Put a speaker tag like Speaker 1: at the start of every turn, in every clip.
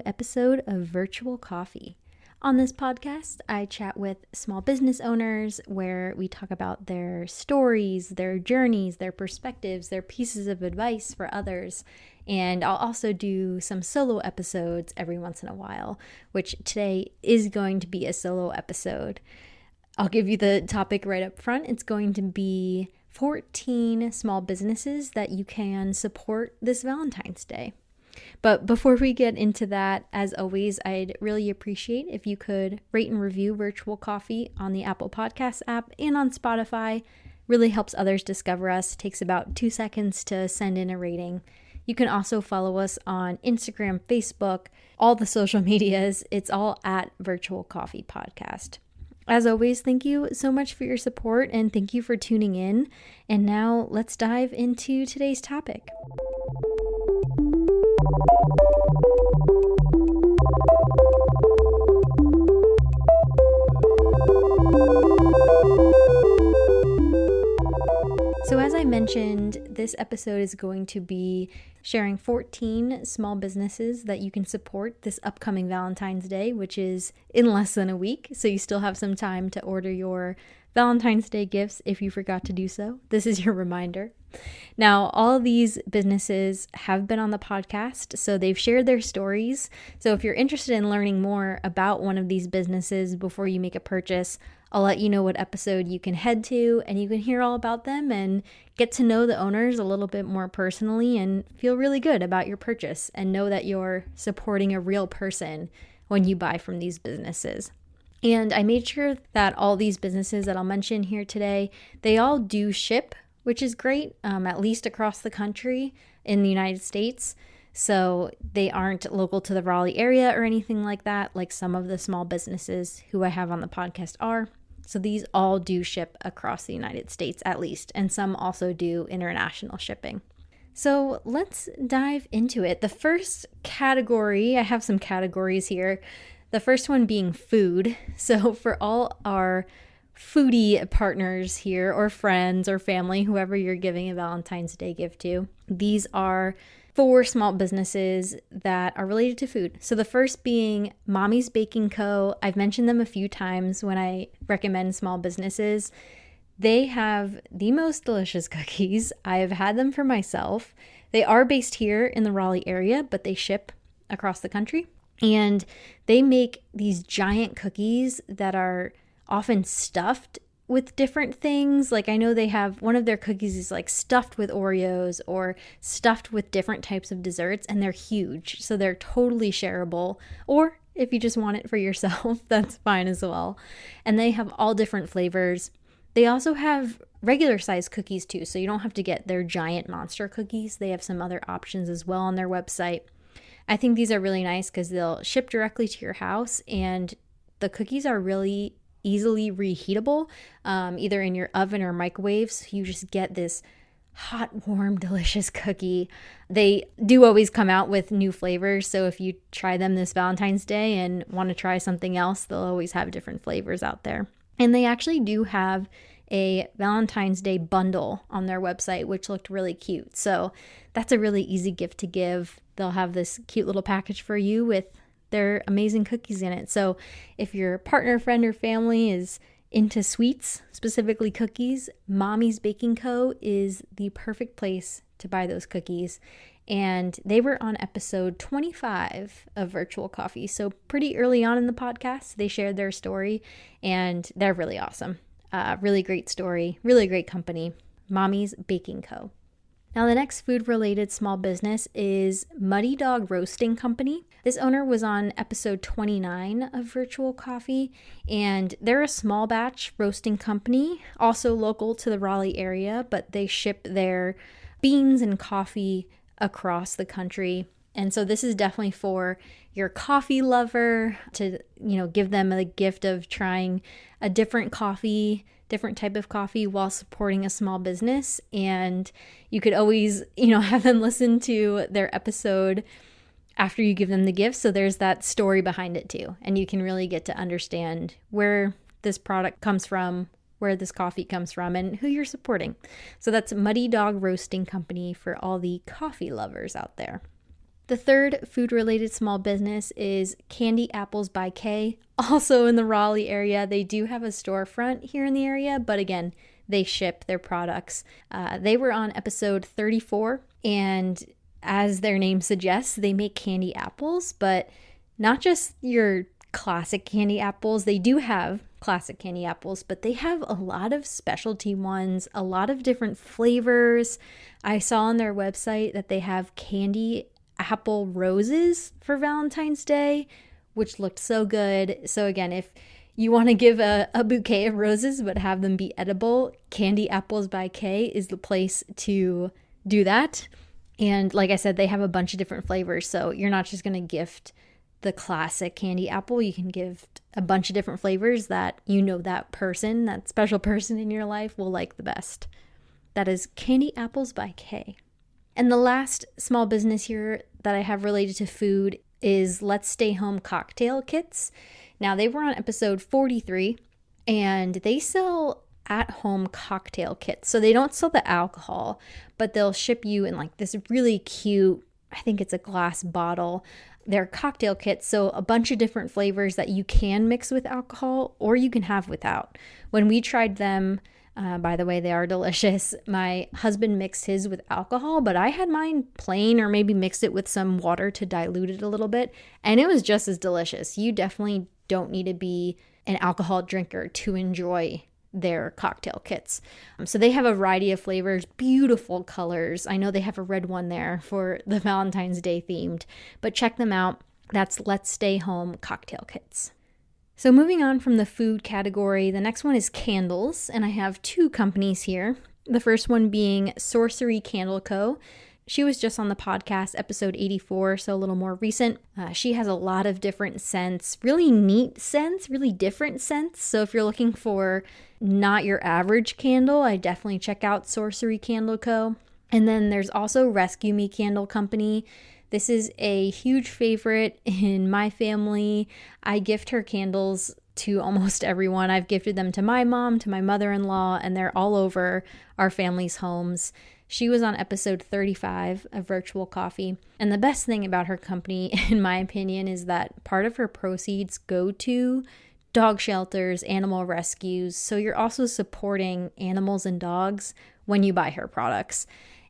Speaker 1: episode of Virtual Coffee. On this podcast, I chat with small business owners where we talk about their stories, their journeys, their perspectives, their pieces of advice for others. And I'll also do some solo episodes every once in a while, which today is going to be a solo episode. I'll give you the topic right up front. It's going to be 14 small businesses that you can support this Valentine's Day. But before we get into that, as always, I'd really appreciate if you could rate and review Virtual Coffee on the Apple Podcasts app and on Spotify. Really helps others discover us. It takes about 2 seconds to send in a rating. You can also follow us on Instagram, Facebook, all the social medias. It's all at Virtual Coffee Podcast. As always, thank you so much for your support and thank you for tuning in. And now let's dive into today's topic. So as I mentioned, this episode is going to be sharing 14 small businesses that you can support this upcoming Valentine's Day, which is in less than a week. So you still have some time to order your Valentine's Day gifts if you forgot to do so. This is your reminder. Now, all of these businesses have been on the podcast, so they've shared their stories. So if you're interested in learning more about one of these businesses before you make a purchase, I'll let you know what episode you can head to and you can hear all about them and get to know the owners a little bit more personally and feel really good about your purchase and know that you're supporting a real person when you buy from these businesses. And I made sure that all these businesses that I'll mention here today, they all do ship, which is great, at least across the country in the United States. So they aren't local to the Raleigh area or anything like that, like some of the small businesses who I have on the podcast are. So these all do ship across the United States at least, and some also do international shipping. So let's dive into it. The first category, I have some categories here. The first one being food. So for all our foodie partners here or friends or family, whoever you're giving a Valentine's Day gift to, these are 4 small businesses that are related to food. So the first being Mommy's Baking Co. I've mentioned them a few times when I recommend small businesses. They have the most delicious cookies. I've had them for myself. They are based here in the Raleigh area, but they ship across the country. And they make these giant cookies that are often stuffed with different things. Like I know they have one of their cookies is like stuffed with Oreos or stuffed with different types of desserts, and they're huge. So they're totally shareable. Or if you just want it for yourself, that's fine as well. And they have all different flavors. They also have regular size cookies too. So you don't have to get their giant monster cookies. They have some other options as well on their website. I think these are really nice because they'll ship directly to your house, and the cookies are really easily reheatable, either in your oven or microwaves. You just get this hot, warm, delicious cookie. They do always come out with new flavors, so if you try them this Valentine's Day and want to try something else, they'll always have different flavors out there. And they actually do have a Valentine's Day bundle on their website, which looked really cute. So that's a really easy gift to give. They'll have this cute little package for you with their amazing cookies in it. So if your partner, friend, or family is into sweets, specifically cookies, Mommy's Baking Co. is the perfect place to buy those cookies. And they were on episode 25 of Virtual Coffee. So pretty early on in the podcast, they shared their story, and they're really awesome. Really great story, really great company, Mommy's Baking Co. Now, the next food-related small business is Muddy Dog Roasting Company. This owner was on episode 29 of Virtual Coffee, and they're a small batch roasting company, also local to the Raleigh area, but they ship their beans and coffee across the country. And so this is definitely for your coffee lover to, give them a gift of trying a different type of coffee while supporting a small business. And you could always, have them listen to their episode after you give them the gift. So there's that story behind it too. And you can really get to understand where this product comes from, where this coffee comes from, and who you're supporting. So that's Muddy Dog Roasting Company for all the coffee lovers out there. The third food-related small business is Candy Apples by Kay, also in the Raleigh area. They do have a storefront here in the area, but again, they ship their products. They were on episode 34, and as their name suggests, they make candy apples, but not just your classic candy apples. They do have classic candy apples, but they have a lot of specialty ones, a lot of different flavors. I saw on their website that they have candy apple roses for Valentine's Day, which looked so good. So again, if you want to give a bouquet of roses but have them be edible, Candy Apples by Kay is the place to do that. And like I said, they have a bunch of different flavors, so you're not just going to gift the classic candy apple. You can gift a bunch of different flavors that that person, that special person in your life will like the best. That is Candy Apples by Kay. And the last small business here that I have related to food is Let's Stay Home Cocktail Kits. Now, they were on episode 43, and they sell at-home cocktail kits. So they don't sell the alcohol, but they'll ship you in like this really cute, I think it's a glass bottle. They're cocktail kits, so a bunch of different flavors that you can mix with alcohol or you can have without. When we tried them, by the way, they are delicious. My husband mixed his with alcohol, but I had mine plain or maybe mixed it with some water to dilute it a little bit, and it was just as delicious. You definitely don't need to be an alcohol drinker to enjoy their cocktail kits. So they have a variety of flavors, beautiful colors. I know they have a red one there for the Valentine's Day themed, but check them out. That's Let's Stay Home Cocktail Kits. So moving on from the food category, the next one is candles, and I have two companies here. The first one being Sorcery Candle Co. She was just on the podcast, episode 84, so a little more recent. She has a lot of different scents, really neat scents, really different scents. So if you're looking for not your average candle, I definitely check out Sorcery Candle Co. And then there's also Rescue Me Candle Company. This is a huge favorite in my family. I gift her candles to almost everyone. I've gifted them to my mom, to my mother-in-law, and they're all over our family's homes. She was on episode 35 of Virtual Coffee. And the best thing about her company, in my opinion, is that part of her proceeds go to dog shelters, animal rescues. So you're also supporting animals and dogs when you buy her products.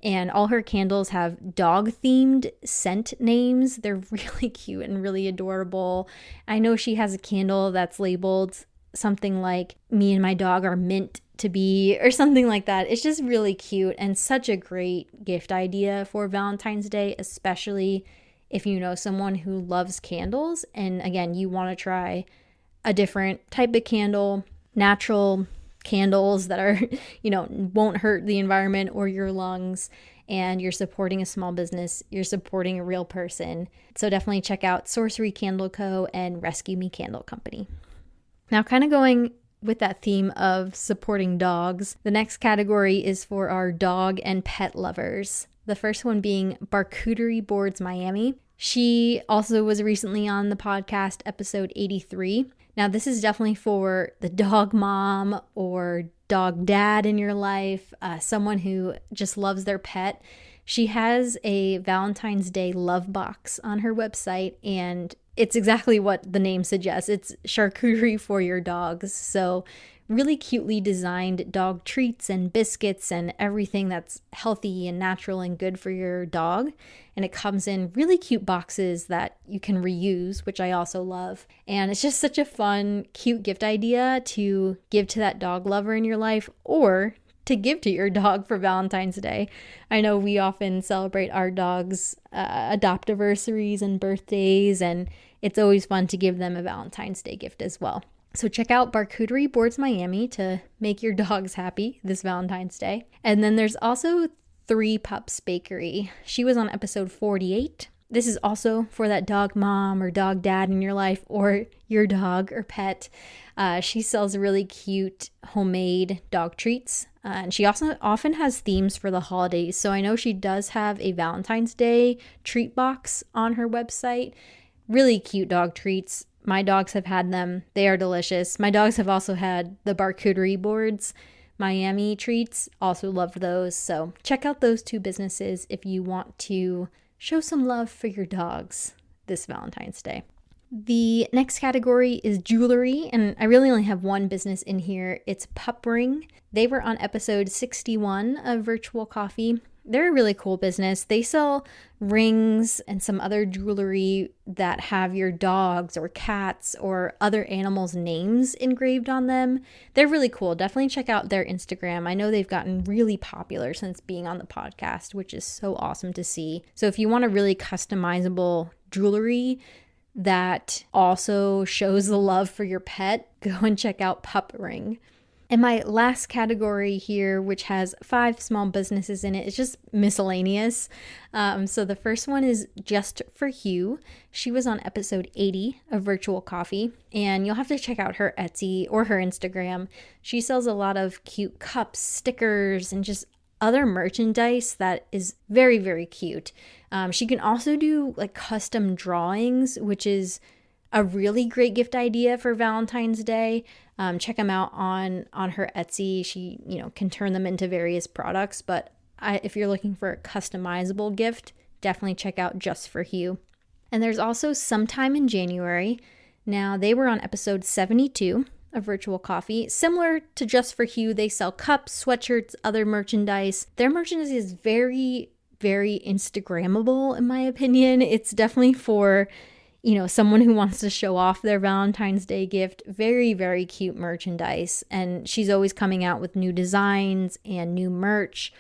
Speaker 1: And all her candles have dog-themed scent names. They're really cute and really adorable. I know she has a candle that's labeled something like, "Me and my dog are meant to be," or something like that. It's just really cute and such a great gift idea for Valentine's Day, especially if you know someone who loves candles. And again, you want to try a different type of candle, natural candles that are, won't hurt the environment or your lungs, and you're supporting a small business, you're supporting a real person. So definitely check out Sorcery Candle Co. and Rescue Me Candle Company. Now, kind of going with that theme of supporting dogs, the next category is for our dog and pet lovers. The first one being Barcootery Boards Miami. She also was recently on the podcast, episode 83. Now, this is definitely for the dog mom or dog dad in your life, someone who just loves their pet. She has a Valentine's Day love box on her website, and it's exactly what the name suggests. It's charcuterie for your dogs. So really cutely designed dog treats and biscuits and everything that's healthy and natural and good for your dog. And it comes in really cute boxes that you can reuse, which I also love. And it's just such a fun, cute gift idea to give to that dog lover in your life or to give to your dog for Valentine's Day. I know we often celebrate our dogs' adoptiversaries and birthdays, and it's always fun to give them a Valentine's Day gift as well. So check out Barcootery Boards Miami to make your dogs happy this Valentine's Day. And then there's also Three Pups Bakery. She was on episode 48. This is also for that dog mom or dog dad in your life or your dog or pet. She sells really cute homemade dog treats. And she also often has themes for the holidays. So I know she does have a Valentine's Day treat box on her website. Really cute dog treats. My dogs have had them. They are delicious. My dogs have also had the Barcootery Boards Miami treats. Also loved those. So check out those two businesses if you want to show some love for your dogs this Valentine's Day. The next category is jewelry, and I really only have one business in here. It's Pup Ring. They were on episode 61 of Virtual Coffee. They're a really cool business. They sell rings and some other jewelry that have your dogs or cats or other animals' names engraved on them. They're really cool. Definitely check out their Instagram. I know they've gotten really popular since being on the podcast, which is so awesome to see. So if you want a really customizable jewelry that also shows the love for your pet, go and check out Pup Ring. And my last category here, which has 5 small businesses in it, is just miscellaneous. So the first one is Just for Hugh. She was on episode 80 of Virtual Coffee, and you'll have to check out her Etsy or her Instagram. She sells a lot of cute cups, stickers, and just other merchandise that is very, very cute. She can also do like custom drawings, which is a really great gift idea for Valentine's Day. Check them out on her Etsy. She, can turn them into various products, but if you're looking for a customizable gift, definitely check out Just for Hugh. And there's also Sometime in January. Now, they were on episode 72 of Virtual Coffee. Similar to Just for Hugh, they sell cups, sweatshirts, other merchandise. Their merchandise is very, very Instagrammable, in my opinion. It's definitely for someone who wants to show off their Valentine's Day gift. Very, very cute merchandise. And she's always coming out with new designs and new merch.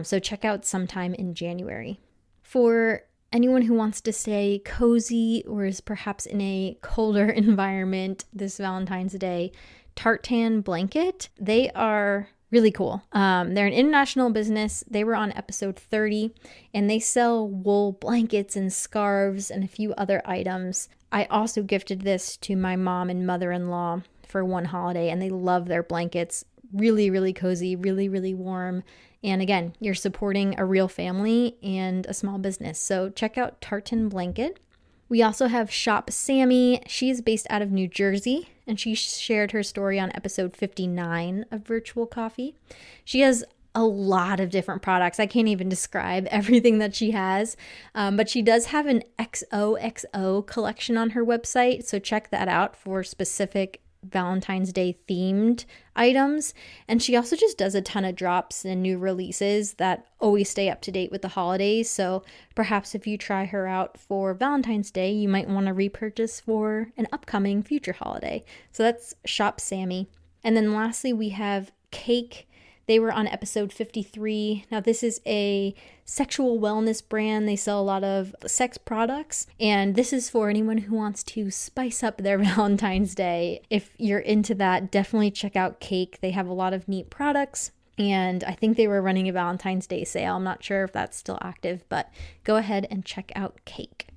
Speaker 1: So check out Sometime in January. For anyone who wants to stay cozy or is perhaps in a colder environment this Valentine's Day, Tartan Blanket. They are really cool. They're an international business. They were on episode 30, and they sell wool blankets and scarves and a few other items. I also gifted this to my mom and mother-in-law for one holiday, and they love their blankets. Really, really cozy, really, really warm. And again, you're supporting a real family and a small business. So check out Tartan Blanket. We also have Shop Sammy. She's based out of New Jersey, and she shared her story on episode 59 of Virtual Coffee. She has a lot of different products. I can't even describe everything that she has, but she does have an XOXO collection on her website, so check that out for specific Valentine's Day themed items. And she also just does a ton of drops and new releases that always stay up to date with the holidays. So perhaps if you try her out for Valentine's Day, you might want to repurchase for an upcoming future holiday. So that's Shop Sammy. And then lastly, we have Cake. They were on episode 53. Now, this is a sexual wellness brand. They sell a lot of sex products, and this is for anyone who wants to spice up their Valentine's Day. If you're into that, definitely check out Cake. They have a lot of neat products, and I think they were running a Valentine's Day sale. I'm not sure if that's still active, but go ahead and check out Cake.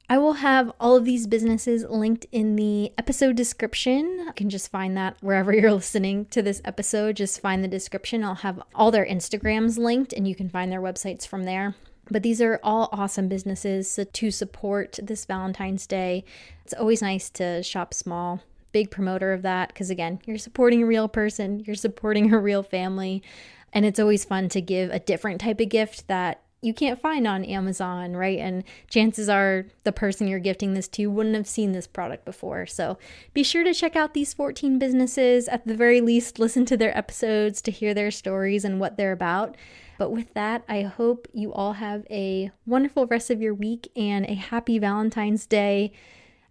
Speaker 1: I will have all of these businesses linked in the episode description. You can just find that wherever you're listening to this episode. Just find the description. I'll have all their Instagrams linked, and you can find their websites from there. But these are all awesome businesses to support this Valentine's Day. It's always nice to shop small. Big promoter of that because, again, you're supporting a real person. You're supporting a real family. And it's always fun to give a different type of gift that you can't find on Amazon, right? And chances are the person you're gifting this to wouldn't have seen this product before. So be sure to check out these 14 businesses. At the very least, listen to their episodes to hear their stories and what they're about. But with that, I hope you all have a wonderful rest of your week and a happy Valentine's Day.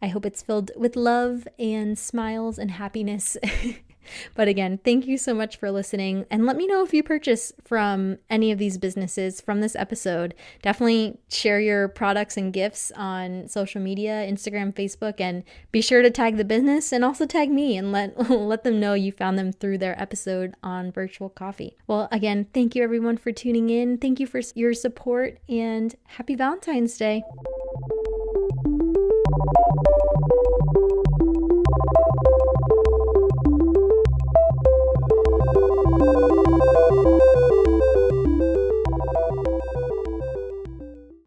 Speaker 1: I hope it's filled with love and smiles and happiness. But again, thank you so much for listening, and let me know if you purchase from any of these businesses from this episode. Definitely share your products and gifts on social media, Instagram, Facebook, and be sure to tag the business and also tag me and let them know you found them through their episode on Virtual Coffee. Well, again, thank you everyone for tuning in. Thank you for your support, and happy Valentine's Day.